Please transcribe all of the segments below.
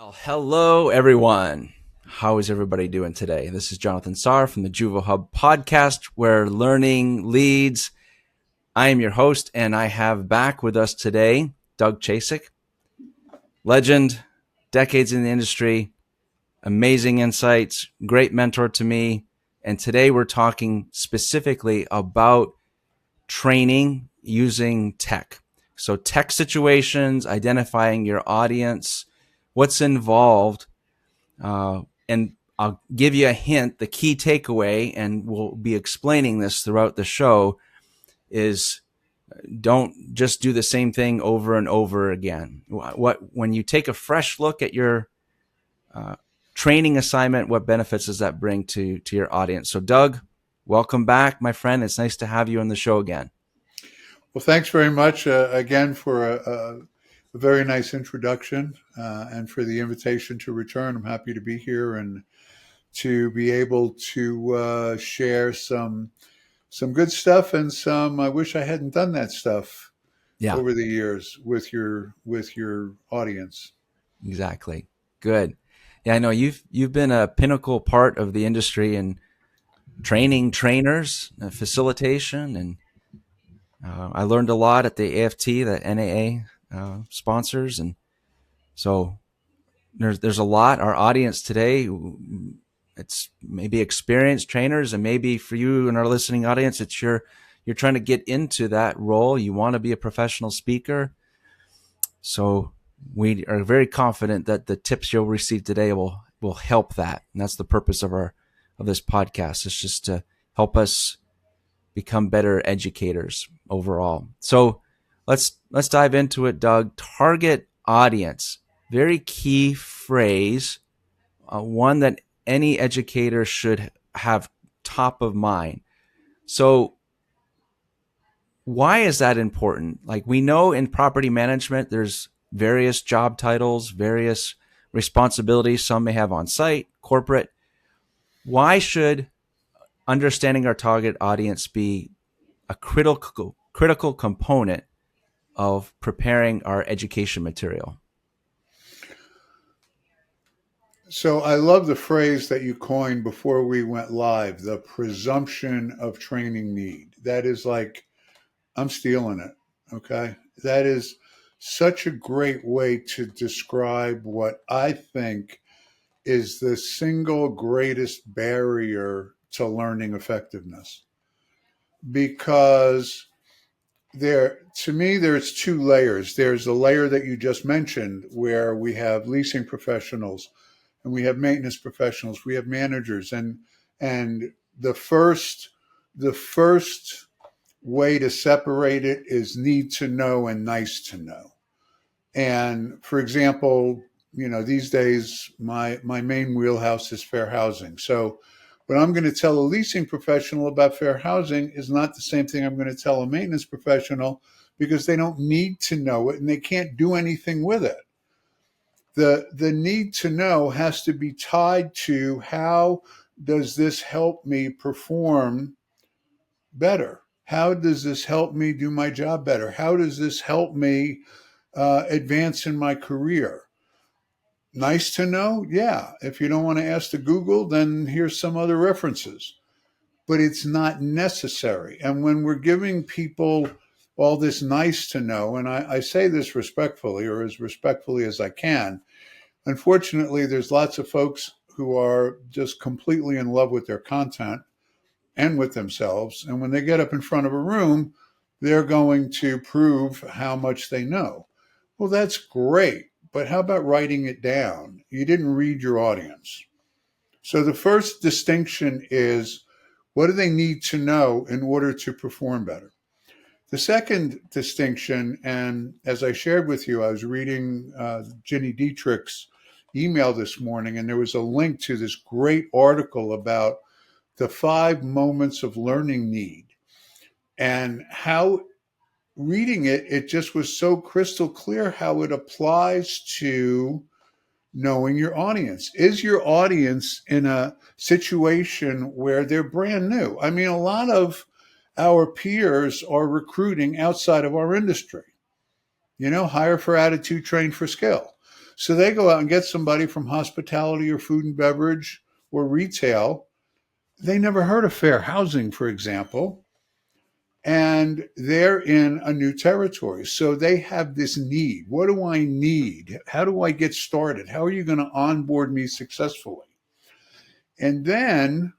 Well, hello, everyone. How is everybody doing today? This is Jonathan Saar from the JuvoHub Podcast, where learning leads. I am your host, and I have back with us today Doug Chasick, legend, decades in the industry, amazing insights, great mentor to me. And today we're talking specifically about training using tech. So tech situations, identifying your audience, what's involved, and I'll give you a hint. The key takeaway, and we'll be explaining this throughout the show, is don't just do the same thing over and over again. When you take a fresh look at your training assignment, what benefits does that bring to your audience? So Doug, welcome back, my friend. It's nice to have you on the show again. Well, thanks very much again for a very nice introduction and for the invitation to return. I'm happy to be here and to be able to share some good stuff and some I wish I hadn't done that stuff over the years with your audience. Exactly. Good. Yeah, I know you've been a pinnacle part of the industry in training trainers, facilitation, and I learned a lot at the AFT, the NAA sponsors, and so there's a lot. Our audience today, it's maybe experienced trainers, and maybe for you and our listening audience, it's you're trying to get into that role. You want to be a professional speaker. So we are very confident that the tips you'll receive today will help that, and that's the purpose of this podcast. It's just to help us become better educators overall. So let's dive into it, Doug. Target audience, very key phrase, one that any educator should have top of mind. So why is that important? Like, we know in property management, there's various job titles, various responsibilities. Some may have on site, corporate. Why should understanding our target audience be a critical component of preparing our education material? So I love the phrase that you coined before we went live, the presumption of training need. That is like, I'm stealing it. Okay. That is such a great way to describe what I think is the single greatest barrier to learning effectiveness. Because to me, there's two layers. There's the layer that you just mentioned, where we have leasing professionals and we have maintenance professionals, we have managers, and the first way to separate it is need to know and nice to know. And for example, these days my main wheelhouse is fair housing. So what I'm going to tell a leasing professional about fair housing is not the same thing I'm going to tell a maintenance professional, because they don't need to know it and they can't do anything with it. The need to know has to be tied to, how does this help me perform better? How does this help me do my job better? How does this help me advance in my career? Nice to know? Yeah. If you don't want to ask to Google, then here's some other references. But it's not necessary. And when we're giving people all this nice to know, and I say this respectfully, or as respectfully as I can, unfortunately, there's lots of folks who are just completely in love with their content and with themselves. And when they get up in front of a room, they're going to prove how much they know. Well, that's great. But how about writing it down? You didn't read your audience. So the first distinction is, what do they need to know in order to perform better? The second distinction, and as I shared with you, I was reading Ginny Dietrich's email this morning, and there was a link to this great article about the 5 moments of learning need, and how reading it just was so crystal clear how it applies to knowing your audience. Is your audience in a situation where they're brand new? I mean, a lot of our peers are recruiting outside of our industry, hire for attitude, train for skill. So they go out and get somebody from hospitality or food and beverage or retail. They never heard of fair housing, for example, and they're in a new territory. So they have this need. What do I need? How do I get started? How are you going to onboard me successfully? And then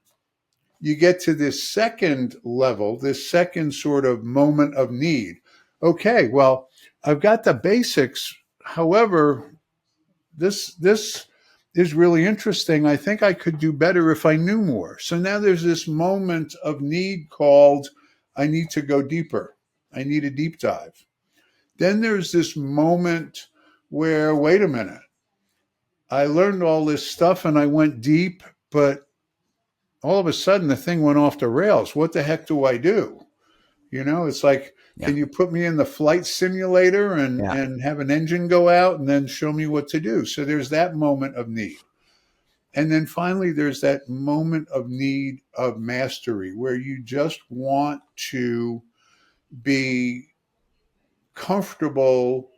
you get to this second level, this second sort of moment of need. Okay, well, I've got the basics. However, this is really interesting. I think I could do better if I knew more. So now there's this moment of need called I need to go deeper. I need a deep dive. Then there's this moment where, wait a minute, I learned all this stuff and I went deep, but all of a sudden the thing went off the rails. What the heck do I do? You know, it's like, Yeah. can you put me in the flight simulator and have an engine go out and then show me what to do? So there's that moment of need. And then finally, there's that moment of need of mastery where you just want to be comfortable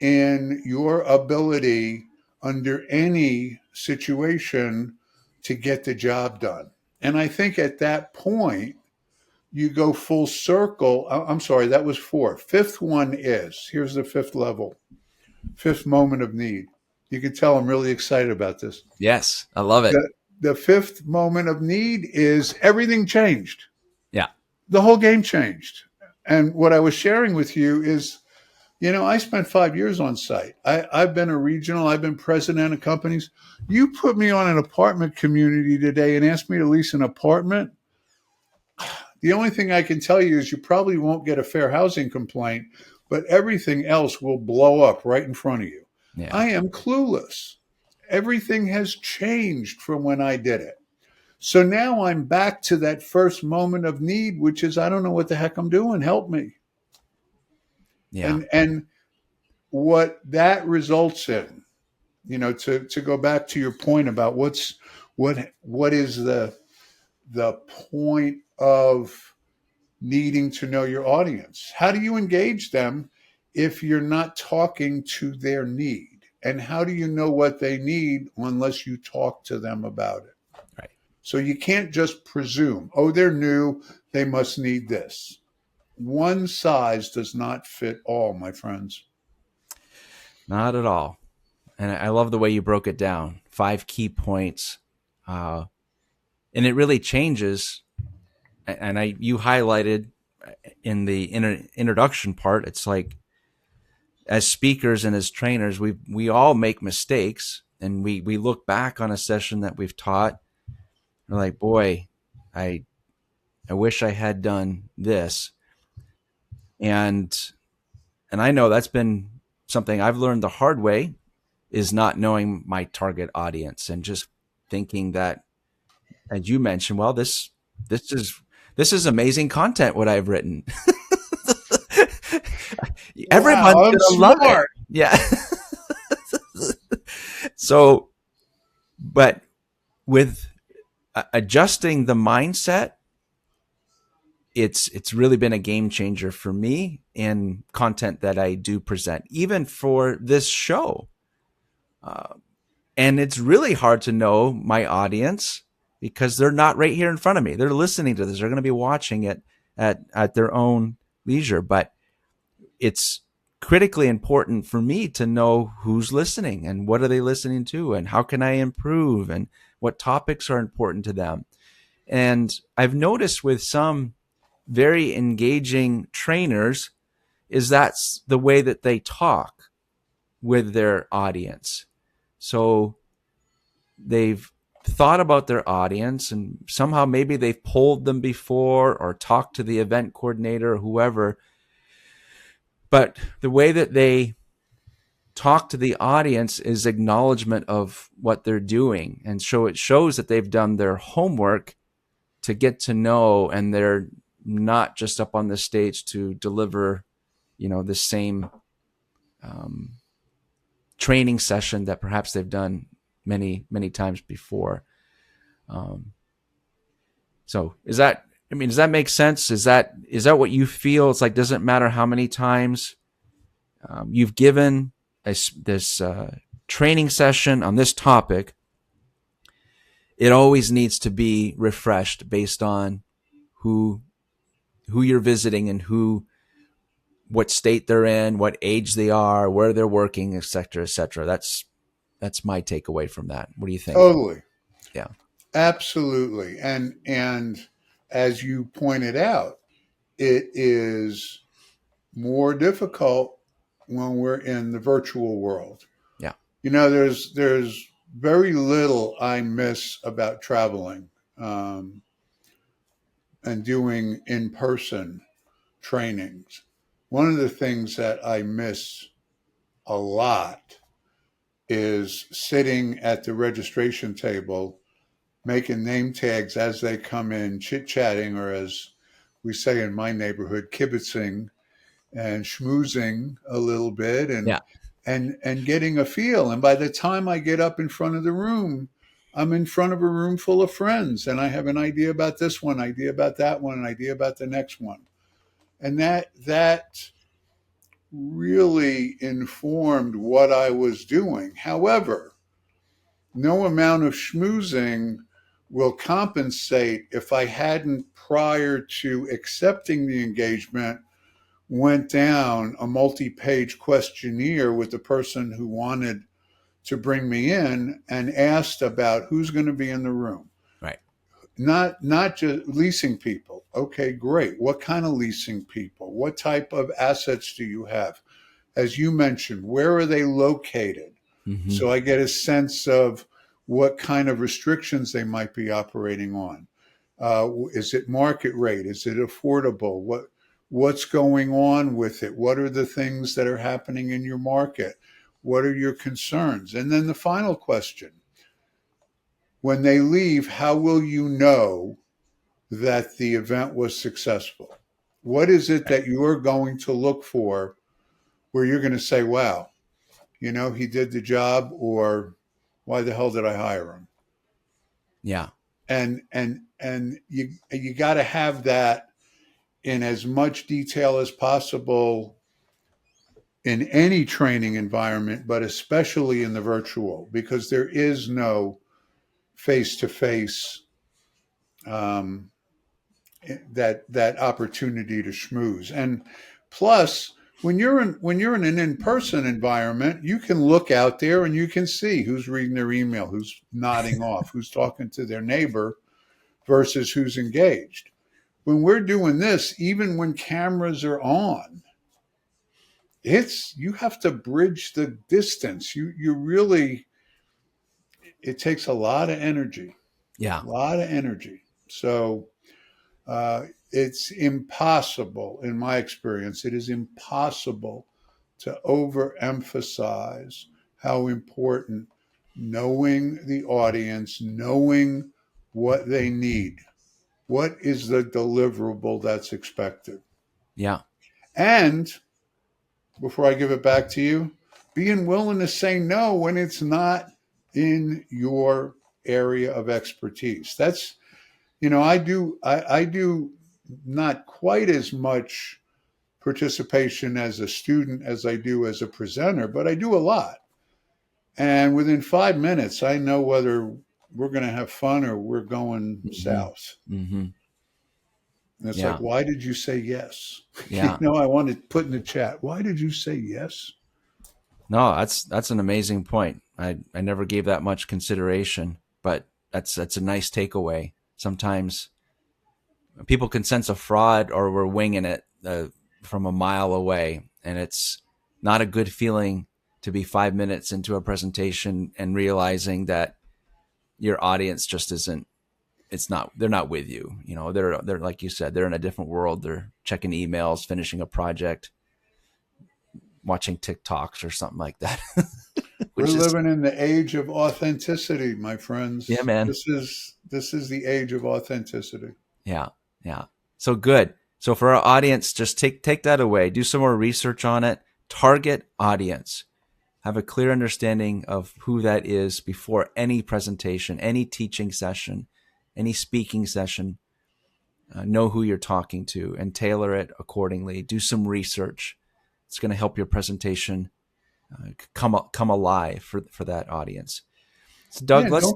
in your ability under any situation to get the job done. And I think at that point, you go full circle. I'm sorry, that was four. Fifth one is, here's the fifth level, fifth moment of need. You can tell I'm really excited about this. Yes, I love it. The fifth moment of need is everything changed. Yeah. The whole game changed. And what I was sharing with you is, you know, I spent 5 years on site. I've been a regional. I've been president of companies. You put me on an apartment community today and asked me to lease an apartment. The only thing I can tell you is you probably won't get a fair housing complaint, but everything else will blow up right in front of you. Yeah. I am clueless. Everything has changed from when I did it. So now I'm back to that first moment of need, which is, I don't know what the heck I'm doing. Help me. Yeah. And what that results in, you know, to go back to your point about what is the point of needing to know your audience? How do you engage them if you're not talking to their need? And how do you know what they need unless you talk to them about it? Right. So you can't just presume, oh, they're new, they must need this. One size does not fit all, my friends. Not at all. And I love the way you broke it down. 5 key points. And it really changes. And you highlighted in the introduction part, it's like, as speakers and as trainers, we all make mistakes, and we look back on a session that we've taught. We're like, boy, I wish I had done this. And I know that's been something I've learned the hard way, is not knowing my target audience and just thinking that, as you mentioned, well, this is amazing content, what I've written. Everyone's wow, gonna love it. Yeah. So, but with adjusting the mindset, it's really been a game changer for me in content that I do present, even for this show. And it's really hard to know my audience because they're not right here in front of me. They're listening to this. They're going to be watching it at their own leisure. But it's critically important for me to know who's listening and what are they listening to and how can I improve and what topics are important to them. And I've noticed with some very engaging trainers is that's the way that they talk with their audience. So they've thought about their audience and somehow maybe they've polled them before or talked to the event coordinator or whoever. But the way that they talk to the audience is acknowledgement of what they're doing. And so it shows that they've done their homework to get to know, and they're not just up on the stage to deliver, the same training session that perhaps they've done many, many times before. So does that make sense? Is that what you feel? It's like, doesn't matter how many times you've given this training session on this topic, it always needs to be refreshed based on who you're visiting and what state they're in, what age they are, where they're working, et cetera, et cetera. That's my takeaway from that. What do you think? Totally. Yeah. Absolutely. And as you pointed out, it is more difficult when we're in the virtual world. Yeah. There's very little I miss about traveling and doing in-person trainings. One of the things that I miss a lot is sitting at the registration table, making name tags as they come in, chit-chatting, or as we say in my neighborhood, kibitzing and schmoozing a little bit Yeah. and getting a feel. And by the time I get up in front of the room, I'm in front of a room full of friends, and I have an idea about this one, idea about that one, an idea about the next one. And that really informed what I was doing. However, no amount of schmoozing will compensate if I hadn't, prior to accepting the engagement, went down a multi-page questionnaire with the person who wanted to bring me in and asked about who's going to be in the room. Right. Not just leasing people. Okay, great. What kind of leasing people? What type of assets do you have? As you mentioned, where are they located? Mm-hmm. So I get a sense of what kind of restrictions they might be operating on. Is it market rate? Is it affordable? What's going on with it? What are the things that are happening in your market? What are your concerns? And then the final question, when they leave, how will you know that the event was successful? What is it that you're going to look for where you're going to say, wow, he did the job, or why the hell did I hire him? Yeah. And you got to have that in as much detail as possible in any training environment, but especially in the virtual, because there is no face-to-face that opportunity to schmooze. And plus, when you're in an in-person environment, you can look out there and you can see who's reading their email, who's nodding off, who's talking to their neighbor versus who's engaged. When we're doing this, even when cameras are on, you have to bridge the distance. You really, it takes a lot of energy. Yeah. A lot of energy. So it's impossible, in my experience, it is impossible to overemphasize how important knowing the audience, knowing what they need, what is the deliverable that's expected. Yeah. And before I give it back to you, being willing to say no when it's not in your area of expertise. That's, I do not quite as much participation as a student as I do as a presenter, but I do a lot. And within 5 minutes, I know whether we're going to have fun or we're going south. Mm-hmm. And it's like, why did you say yes? Yeah. I want to put in the chat, why did you say yes? No, that's an amazing point. I never gave that much consideration, but that's a nice takeaway. Sometimes people can sense a fraud or we're winging it from a mile away, and it's not a good feeling to be 5 minutes into a presentation and realizing that your audience just isn't. They're not with you. They're like you said, they're in a different world. They're checking emails, finishing a project, watching TikToks or something like that. We're living in the age of authenticity, my friends. Yeah, man. This is the age of authenticity. Yeah. Yeah. So good. So for our audience, just take that away. Do some more research on it. Target audience. Have a clear understanding of who that is before any presentation, any teaching session, any speaking session. Know who you're talking to and tailor it accordingly. Do some research. It's going to help your presentation come alive for that audience. So Doug, Yeah, let's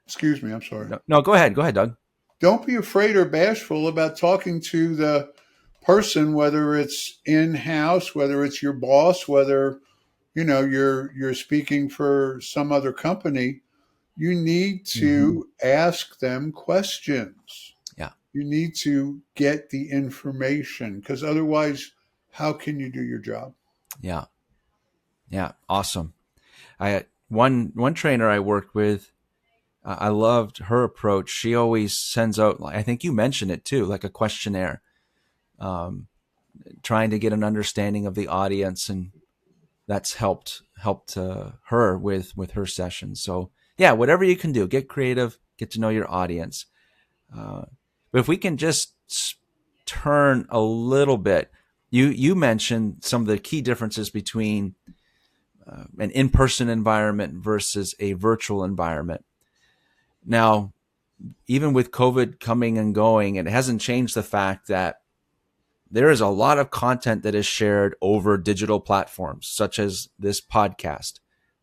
excuse me, I'm sorry. no, go ahead, Doug. Don't be afraid or bashful about talking to the person, whether it's in-house, whether it's your boss, whether, you're speaking for some other company. You need to ask them questions. Yeah, You need to get the information, because otherwise, how can you do your job? yeah, yeah, awesome. I one trainer I worked with, I loved her approach. She always sends out, I think you mentioned it too, like a questionnaire, trying to get an understanding of the audience, and that's helped her with her sessions. So yeah, whatever you can do, get creative, get to know your audience. But if we can just turn a little bit, you mentioned some of the key differences between an in-person environment versus a virtual environment. Now, even with COVID coming and going, it hasn't changed the fact that there is a lot of content that is shared over digital platforms, such as this podcast,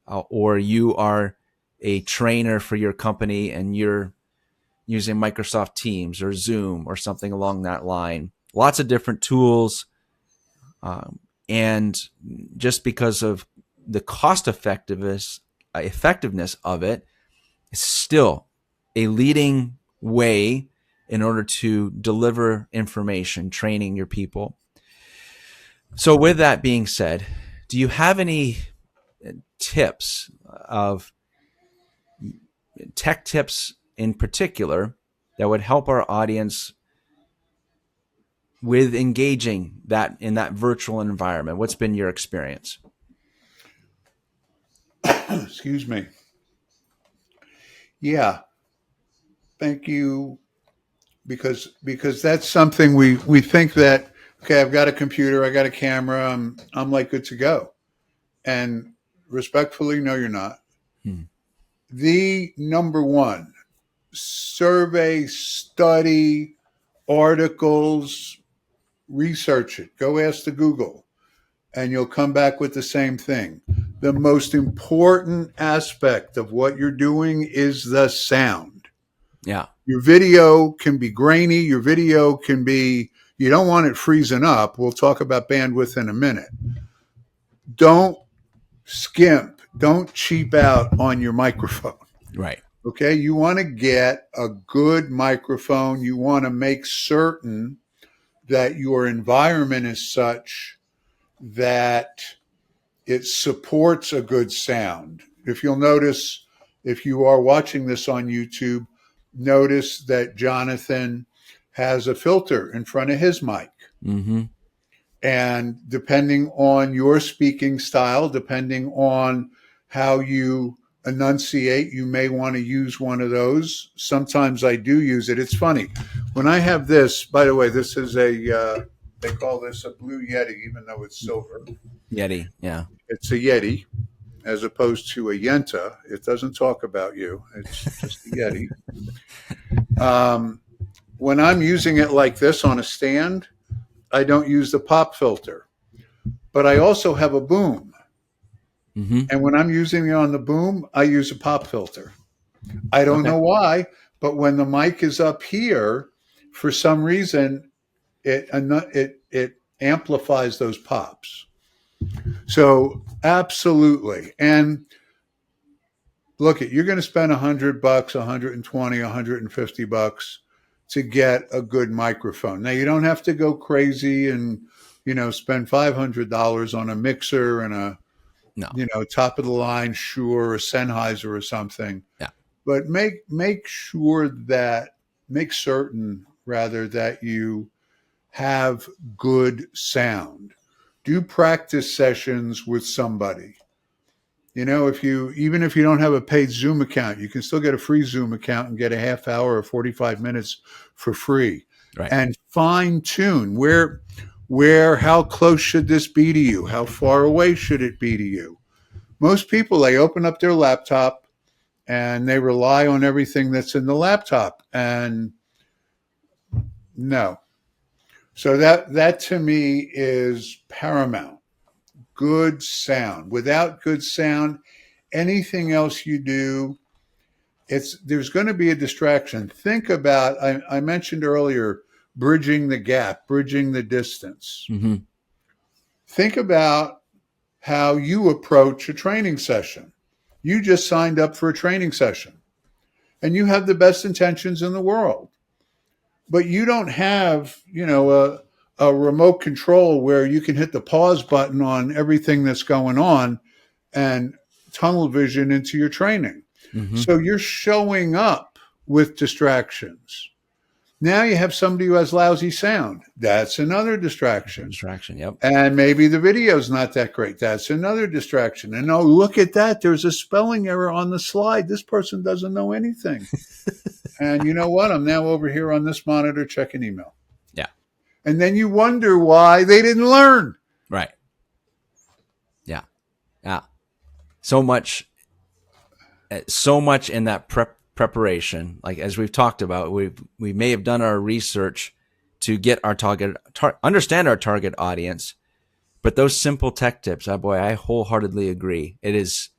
or you are a trainer for your company and you're using Microsoft Teams or Zoom or something along that line. Lots of different tools. And just because of the cost effectiveness of it, it's still a leading way in order to deliver information, training your people. So with that being said, do you have any tips of tech tips in particular that would help our audience with engaging that in that virtual environment? What's been your experience? Excuse me. Yeah, thank you. Because that's something we think that, okay, I've got a computer, I got a camera, I'm like good to go. And respectfully, no, you're not. The number one: survey, study, articles, research it. Go ask the Google, and you'll come back with the same thing. The most important aspect of what you're doing is the sound. Yeah. Your video can be grainy. Your video can be, you don't want it freezing up. We'll talk about bandwidth in a minute. Don't skimp. Don't cheap out on your microphone. Right. Okay. You want to get a good microphone. You want to make certain that your environment is such that it supports a good sound. If you'll notice, if you are watching this on YouTube, notice that Jonathan has a filter in front of his mic. Mm-hmm. And depending on your speaking style, depending on how you enunciate, you may want to use one of those. Sometimes I do use it. It's funny. When I have this, by the way, this is they call this a Blue Yeti, even though it's silver. Yeti, yeah. It's a Yeti as opposed to a Yenta. It doesn't talk about you. It's just a Yeti. When I'm using it like this on a stand, I don't use the pop filter. But I also have a boom. Mm-hmm. And when I'm using it on the boom, I use a pop filter. I don't know why, but when the mic is up here, for some reason, it amplifies those pops. So absolutely. And look, you're going to spend $100, $120, $150 to get a good microphone. Now you don't have to go crazy and, spend $500 on a mixer and a, top of the line Shure or Sennheiser or something. Yeah. But make certain rather that you have good sound. Do practice sessions with somebody. Even if you don't have a paid Zoom account, you can still get a free Zoom account and get a half hour or 45 minutes for free. Right. And fine tune how close should this be to you? How far away should it be to you? Most people, they open up their laptop and they rely on everything that's in the laptop. And no. So that to me is paramount. good sound. Without good sound, anything else you do, there's going to be a distraction. Think about, I mentioned earlier, bridging the gap, bridging the distance. Mm-hmm. Think about how you approach a training session. You just signed up for a training session and you have the best intentions in the world, but you don't have, a remote control where you can hit the pause button on everything that's going on and tunnel vision into your training. Mm-hmm. So you're showing up with distractions. Now you have somebody who has lousy sound. That's another distraction. Yep. And maybe the video's not that great. That's another distraction. And oh, look at that. There's a spelling error on the slide. This person doesn't know anything. And you know what? I'm now over here on this monitor checking email. Yeah. And then you wonder why they didn't learn. Right. Yeah. Yeah. So much in that preparation. Like, as we've talked about, we may have done our research to get our understand our target audience, but those simple tech tips, boy, I wholeheartedly agree. It is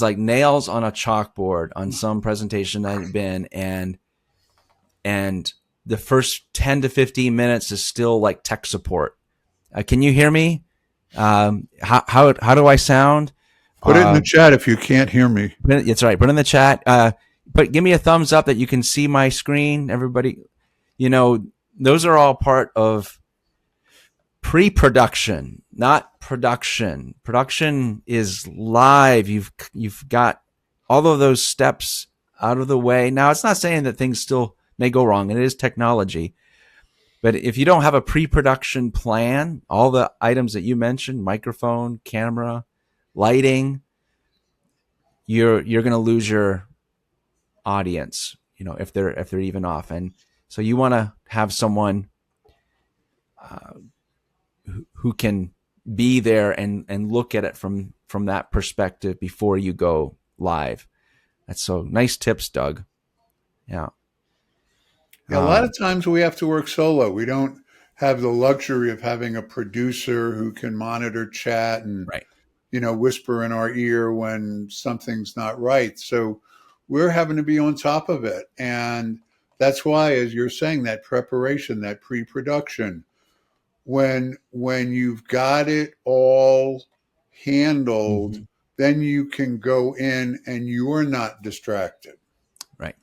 like nails on a chalkboard on some presentation I've been, and the first 10 to 15 minutes is still like tech support. Can you hear me? How do I sound? Put it in the chat if you can't hear me. It's right. Put it in the chat. But give me a thumbs up that you can see my screen. Everybody, those are all part of pre-production, not production. Production is live. You've got all of those steps out of the way. Now, it's not saying that things still may go wrong. It is technology. But if you don't have a pre-production plan, all the items that you mentioned, microphone, camera, lighting, you're going to lose your audience, if they're even off. And so you want to have someone who can be there and look at it from that perspective before you go live. That's so nice tips, Doug. Yeah. A lot of times we have to work solo. We don't have the luxury of having a producer who can monitor chat and, right. Whisper in our ear when something's not right. So we're having to be on top of it. And that's why, as you're saying, that preparation, that pre-production, when you've got it all handled, mm-hmm. then you can go in and you're not distracted. Right.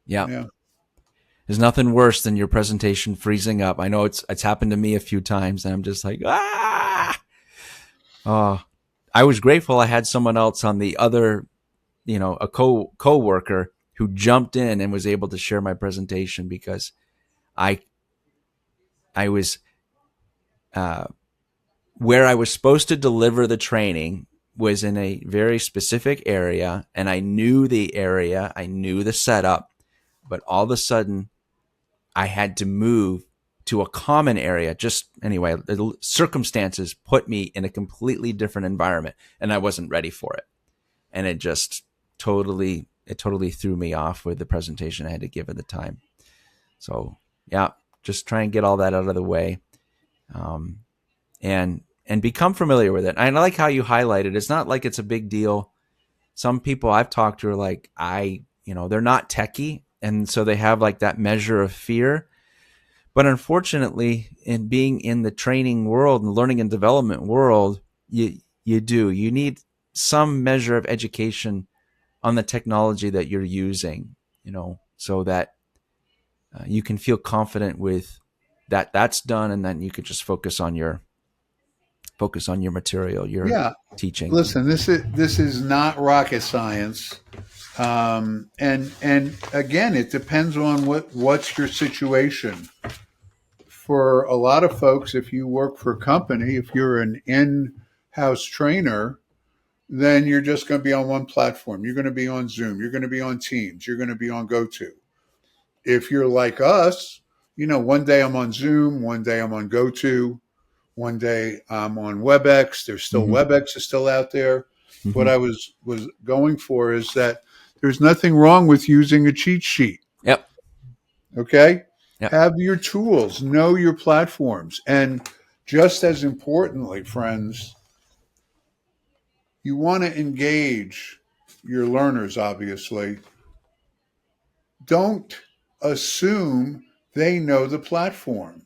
Yeah. There's nothing worse than your presentation freezing up. I know it's happened to me a few times, and I'm just like, Oh, I was grateful I had someone else on the other, a co-worker who jumped in and was able to share my presentation, because I was where I was supposed to deliver the training was in a very specific area, and I knew the area, I knew the setup, but all of a sudden I had to move to a common area. Just anyway, the circumstances put me in a completely different environment, and I wasn't ready for it. And it just totally threw me off with the presentation I had to give at the time. So yeah, just try and get all that out of the way, and become familiar with it. And I like how you highlighted, it's not like it's a big deal. Some people I've talked to are like, they're not techie, and so they have like that measure of fear. But unfortunately, in being in the training world and learning and development world, you need some measure of education on the technology that you're using, so that you can feel confident with that's done, and then you could just focus on your material, your teaching. Listen, this is not rocket science. And again, it depends on what's your situation. For a lot of folks, if you work for a company, if you're an in-house trainer, then you're just going to be on one platform. You're going to be on Zoom. You're going to be on Teams. You're going to be on GoTo. If you're like us, one day I'm on Zoom, one day I'm on GoTo, one day I'm on WebEx. There's still mm-hmm. WebEx is still out there. Mm-hmm. What I was going for is that there's nothing wrong with using a cheat sheet. Yep. Okay? Yep. Have your tools, know your platforms. And Just as importantly, friends, you want to engage your learners, obviously. Don't assume they know the platform.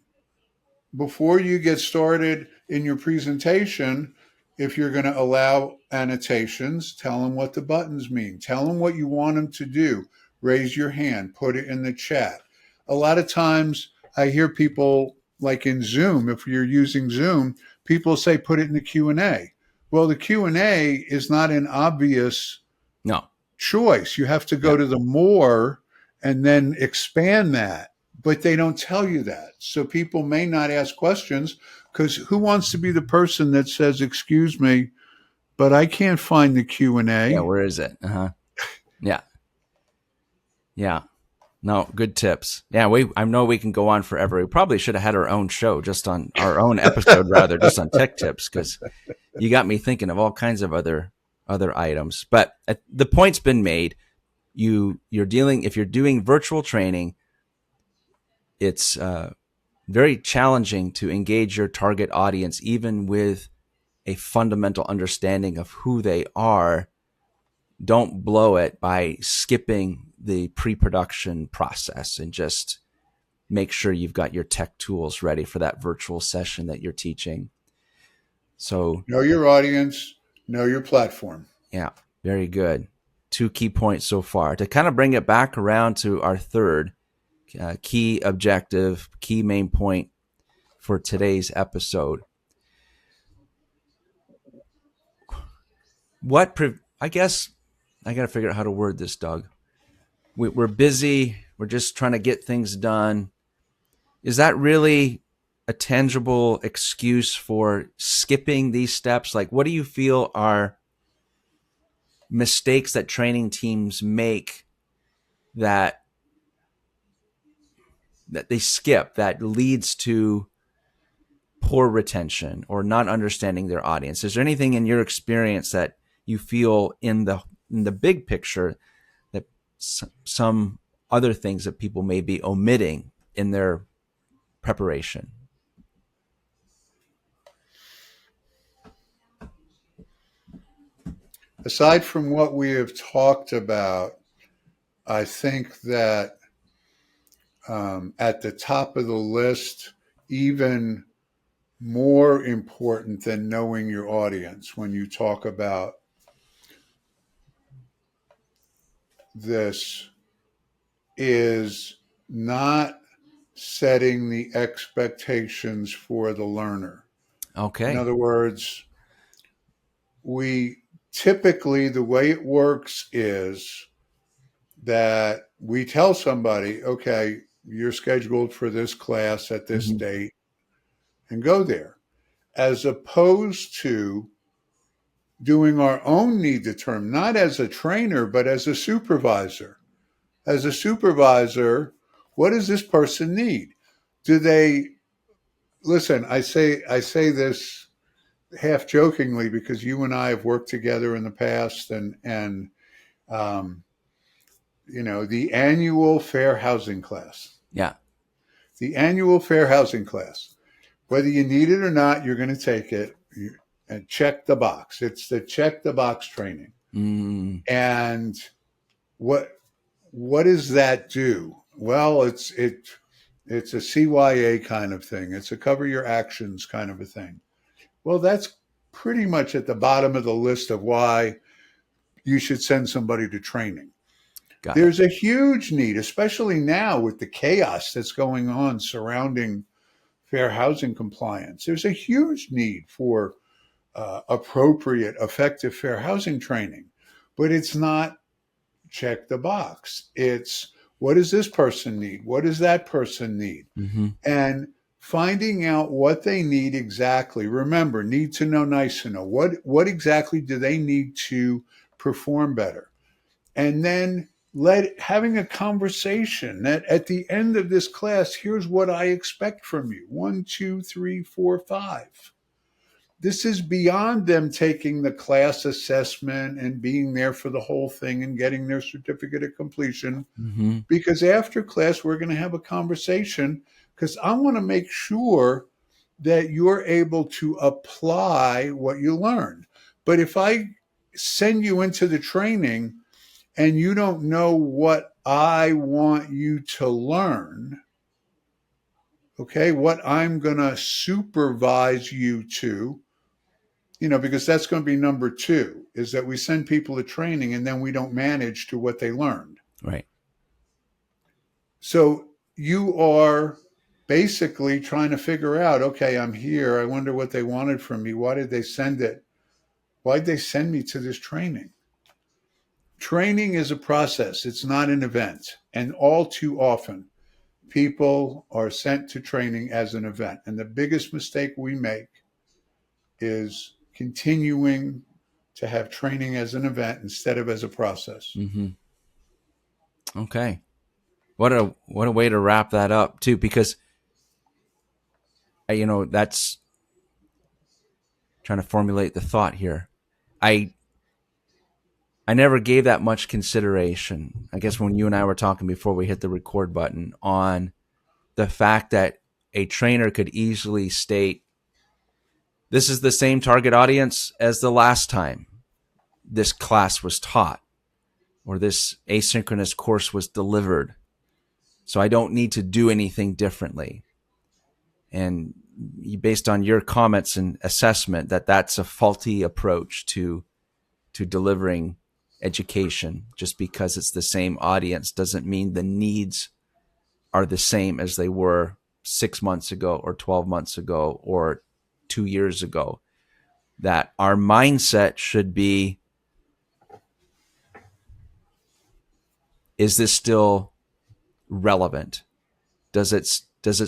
Before you get started in your presentation, if you're going to allow annotations, tell them what the buttons mean. Tell them what you want them to do. Raise your hand, put it in the chat. A lot of times I hear people, like in Zoom, if you're using Zoom, people say put it in the Q&A. Well, the Q&A is not an obvious No. choice. You have to go Yeah. to the more and then expand that, but they don't tell you that. So people may not ask questions because who wants to be the person that says, excuse me, but I can't find the Q&A. Yeah. Where is it? Yeah. Yeah. No, good tips. Yeah, I know we can go on forever. We probably should have had our own show, just on our own episode, rather, just on tech tips, because you got me thinking of all kinds of other items. But the point's been made. If you're doing virtual training, it's very challenging to engage your target audience, even with a fundamental understanding of who they are. Don't blow it by skipping the pre-production process, and just make sure you've got your tech tools ready for that virtual session that you're teaching. So know your audience, know your platform. yeah, very good. 2 key points so far. To kind of bring it back around to our third key objective, key main point for today's episode. I guess I got to figure out how to word this, Doug. We're busy. We're just trying to get things done. Is that really a tangible excuse for skipping these steps? Like, what do you feel are mistakes that training teams make that they skip, that leads to poor retention or not understanding their audience? Is there anything in your experience that you feel in the big picture that some other things that people may be omitting in their preparation? Aside from what we have talked about, I think that at the top of the list, even more important than knowing your audience when you talk about this, is not setting the expectations for the learner. Okay. In other words, we typically, the way it works is that we tell somebody, okay, you're scheduled for this class at this date, and go there, as opposed to doing our own need determination, not as a trainer, but as a supervisor. As a supervisor, what does this person need? Do they listen? I say this half jokingly because you and I have worked together in the past, and the annual fair housing class. Yeah. The annual fair housing class. Whether you need it or not, you're going to take it and check the box. It's the check the box training. And what does that do? Well, it's a CYA kind of thing. It's a cover your actions kind of a thing. Well, that's pretty much at the bottom of the list of why you should send somebody to training. There's a huge need, especially now with the chaos that's going on surrounding fair housing compliance. There's a huge need for appropriate, effective fair housing training, but it's not check the box. It's what does this person need? What does that person need? And finding out what they need exactly. Remember, need to know, nice to know. What exactly do they need to perform better? And then having a conversation that at the end of this class, here's what I expect from you. 1, 2, 3, 4, 5. This is beyond them taking the class assessment and being there for the whole thing and getting their certificate of completion. Because after class, we're going to have a conversation because I want to make sure that you're able to apply what you learned. But if I send you into the training and you don't know what I want you to learn, okay, what I'm going to supervise you to, because that's going to be number two, is that we send people to training and then we don't manage to what they learned. Right. So you are basically trying to figure out, okay, I'm here. I wonder what they wanted from me. Why did they send it? Why did they send me to this training? Training is a process. It's not an event. And all too often, people are sent to training as an event. And the biggest mistake we make is continuing to have training as an event instead of as a process. Mm-hmm. Okay. What a way to wrap that up too, because that's trying to formulate the thought here. I never gave that much consideration. I guess when you and I were talking before we hit the record button, on the fact that a trainer could easily state, this is the same target audience as the last time this class was taught or this asynchronous course was delivered. So I don't need to do anything differently. And based on your comments and assessment, that's a faulty approach to delivering education. Just because it's the same audience doesn't mean the needs are the same as they were 6 months ago or 12 months ago or 2 years ago. That our mindset should be, is this still relevant? Does it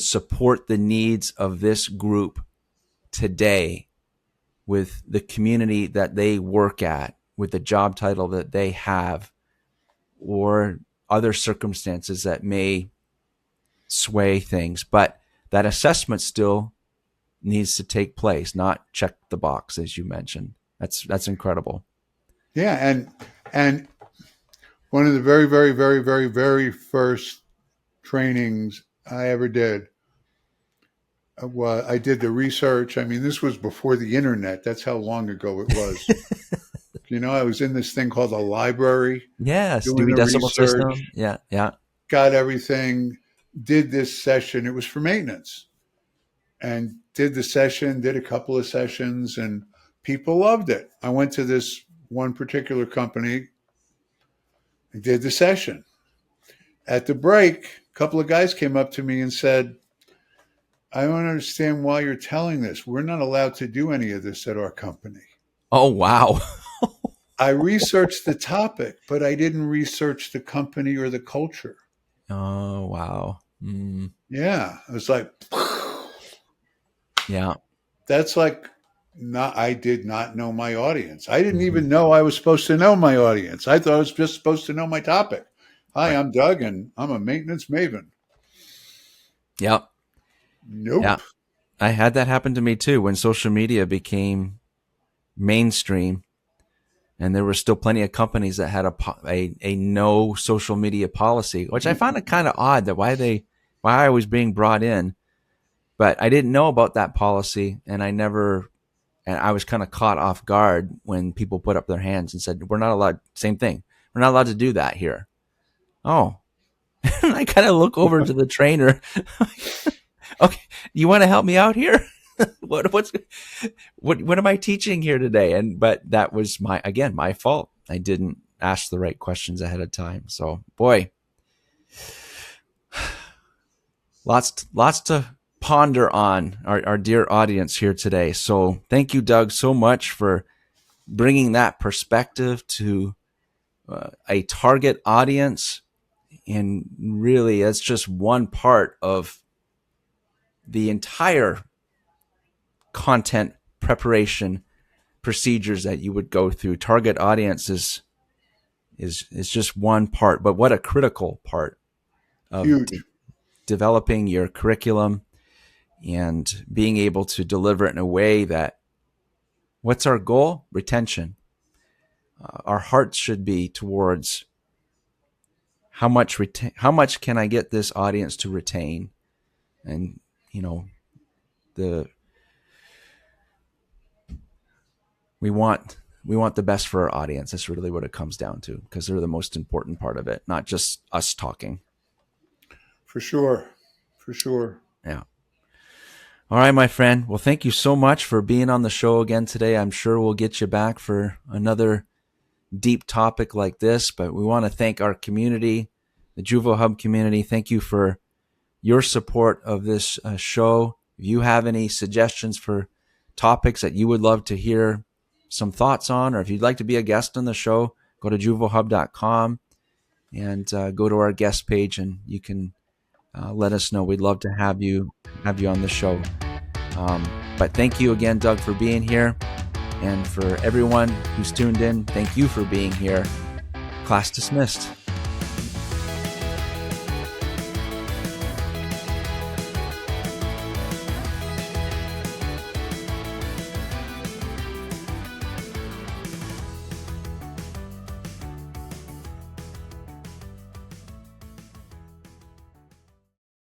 support the needs of this group today, with the community that they work at, with the job title that they have, or other circumstances that may sway things? But that assessment still needs to take place, not check the box, as you mentioned. That's incredible. Yeah, and one of the very, very, very, very, very first trainings I ever did, I did the research. I mean, this was before the internet. That's how long ago it was. I was in this thing called a library. Yes, doing Dewey the Decimal research, System. Yeah. got everything, did this session. It was for maintenance. And did the session, did a couple of sessions, and people loved it. I went to this one particular company, and did the session. At the break, a couple of guys came up to me and said, I don't understand why you're telling this. We're not allowed to do any of this at our company. Oh, wow. I researched the topic, but I didn't research the company or the culture. Oh, wow. Mm. Yeah. It was like, yeah. That's like, I did not know my audience. I didn't even know I was supposed to know my audience. I thought I was just supposed to know my topic. Hi, I'm Doug, and I'm a maintenance maven. Yep. Nope. Yeah. I had that happen to me too when social media became mainstream, and there were still plenty of companies that had a no social media policy, which I found it kind of odd that why I was being brought in. But I didn't know about that policy, and I was kind of caught off guard when people put up their hands and said, we're not allowed, same thing. We're not allowed to do that here. Oh, and I kind of look over to the trainer. Okay, you want to help me out here? What am I teaching here today? But that was my fault. I didn't ask the right questions ahead of time. So boy, lots to ponder on, our dear audience here today. So thank you, Doug, so much for bringing that perspective to a target audience. And really, that's just one part of the entire content preparation procedures that you would go through. Target audience is just one part, but what a critical part of developing your curriculum and being able to deliver it in a way that, what's our goal? Retention. Our hearts should be towards how much can I get this audience to retain? And the we want the best for our audience. That's really what it comes down to, because they're the most important part of it, not just us talking. For sure. For sure. Yeah. All right, my friend. Well, thank you so much for being on the show again today. I'm sure we'll get you back for another deep topic like this, but we want to thank our community, the JuvoHub community. Thank you for your support of this show. If you have any suggestions for topics that you would love to hear some thoughts on, or if you'd like to be a guest on the show, go to JuvoHub.com and go to our guest page, and you can let us know. We'd love to have you on the show. But thank you again, Doug, for being here. And for everyone who's tuned in, thank you for being here. Class dismissed.